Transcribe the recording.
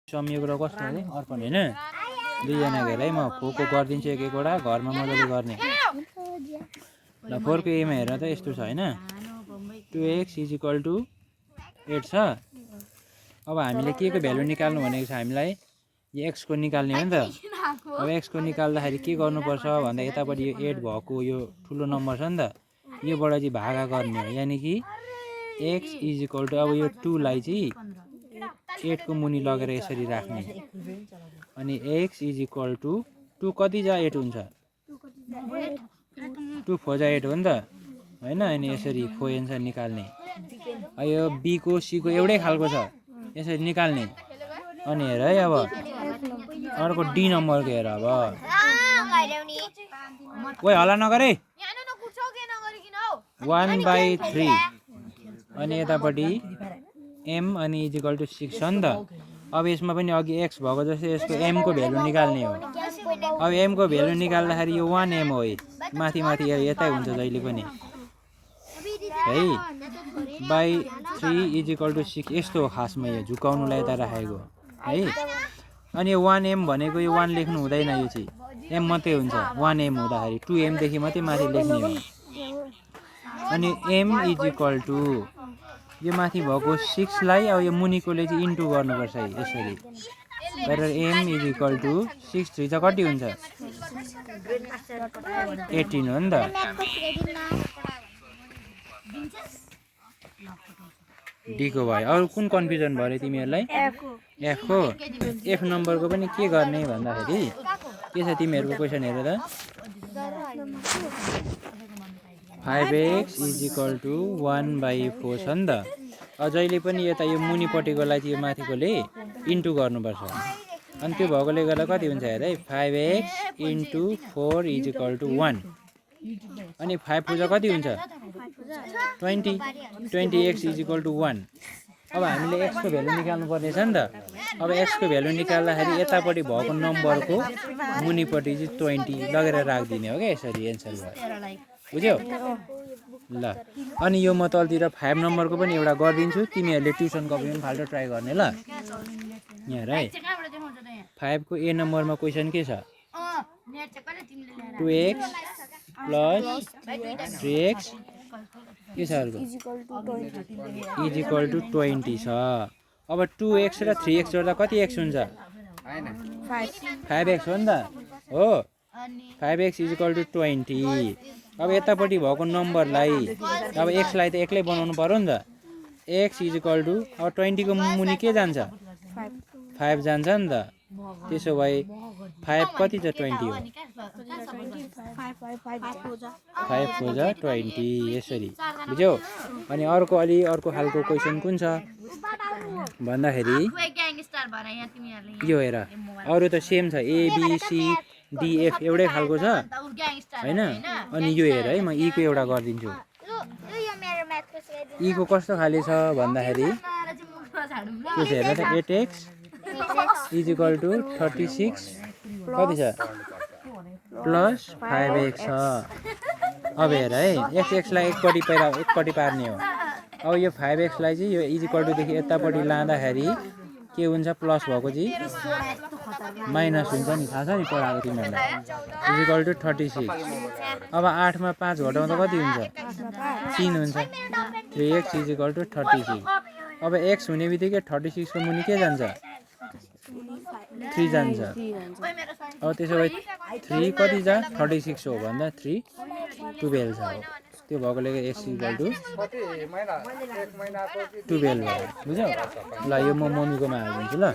संयोग र कस्तो अरे अर्पण हैन दुईजनाको हेर है म फोको गरिदिन्छु एक एकवटा घरमा मजाले गर्ने ल 4 को एमा हेर त यस्तो छ हैन 2x = 8 छ। अब हामीले के को भ्यालु निकाल्नु भनेको छ हामीलाई यो x को निकाल्ने हो नि त। अब x को निकाल्दाखेरि के गर्नुपर्छ भन्दा यतापटि यो 8 भएको यो ठुलो नम्बर छ नि त योबाट चाहिँ भागा गर्ने हो यानी कि x = अब यो 2 लाई चाहिँ 8 को मुनि लगेर यसरी राख्ने अनि x = 2 कति जा 8 हुन्छ 2 4 जा 8 हो नि त हैन अनि यसरी फोर एन्सर निकाल्ने। यो b को c को एउटै खालको छ यसरी निकाल्ने अनि हेर है अब अर्को d नम्बरको हेर अब ओइ हल्ला नगरे 1/3 अनि यतापटि m अनि = 6 छ नि त। अब यसमा पनि अघि x भएको जस्तै यसको m को भ्यालु निकाल्ने हो। अब m को भ्यालु निकाल्दाखेरि यो 1m हो माथि माथि यतै हुन्छ जहिले पनि है /3 = 6 यस्तो हो खासमा यो झुकाउनुलाई यता राखेको है। अनि यो 1m भनेको यो 1 लेख्नु हुँदैन यो चाहिँ m मात्रै हुन्छ 1m हुँदाखेरि 2m देखि मात्रै माथि लेख्ने हो। अनि m = यो माथि भएको 6 लाई अब यो मुनिकोले चाहिँ इन्टु गर्नुपर्छ है यसरी गरेर m = 6 3 चाहिँ कति हुन्छ 18 हो नि त। d को भयो। अरु कुन कन्फ्युजन भयो रे तिमीहरुलाई f को f नम्बरको पनि के गर्ने भन्दाखेरि के छ तिमीहरुको क्वेशन हेर त 5x = 1/4 छ नि त। जहिले पनि यता यो मुनिपट्टिकोलाई चाहिँ यो माथिकोले इन्टु गर्नुपर्छ अनि त्यो भएकोले गर्दा कति हुन्छ हेर है 5x * 4 = 1 अनि 5 पूजा कति हुन्छ 20 20x = 1। अब हामीले x को भ्यालु निकाल्नु पर्ने छ नि त। अब x को भ्यालु निकाल्दाखेरि यतापटि भएको नम्बरको मुनिपट्टि चाहिँ 20 लगेर राख्दिने हो के यसरी एन्सर भयो बुझ्यौ ल। अनि यो म तलतिर 5 नम्बरको पनि एउटा गरिदिन्छु तिमीहरूले ट्युसन कपी पनि फाल्टो ट्राई गर्ने ल। यहाँ है 5 को a नम्बरमा क्वेशन के छ 2x + 3x के छ अर्को = 20 छ। अब 2x र 3x जोड्दा कति x हुन्छ 5x हो नि त हो 5x = 20। अब यतापट्टि भएको नम्बरलाई अब x लाई त एक्लै बनाउनु पर्यो नि त x = अब 20 को मुनि के जान्छ 5 जान्छ नि त। त्यसो भए 5 कति छ 20 हो 5 4 जा 20 यसरी बुझ्यौ। अनि अर्को खालको क्वेशन कुन छ भन्दाखेरि यो हेर अरु त सेम छ a b c d f एउटै खालको छ हैन। अनि यो हेर है म e को एउटा गरिदिन्छु e को कस्तो खाले छ भन्दाखेरि के छ हेर त 8x = 36 कति छ प्लस 5x छ। अब हेर है x लाई एकपट्टि पार्ने हो। अब यो 5x लाई चाहिँ यो = देखि यतापट्टि लाँदाखेरि के हुन्छ प्लस भएको चाहिँ माइनस हुन्छ नि थाहा छ नि पढाएको तिमीहरूलाई = 36। अब 8 मा 5 घटाउँदा कति हुन्छ 3 हुन्छ 3x = 36। अब x हुने बित्तिकै 36 को मुनि के जान्छ 3 जान्छ। अब त्यसो भए 3 कति जा 36 हो भन्दा 3 12 छ त्यो भएकोले x = 12 भयो बुझ्यौ ल। यो म मम्मीकोमा हालिदिन्छु ल।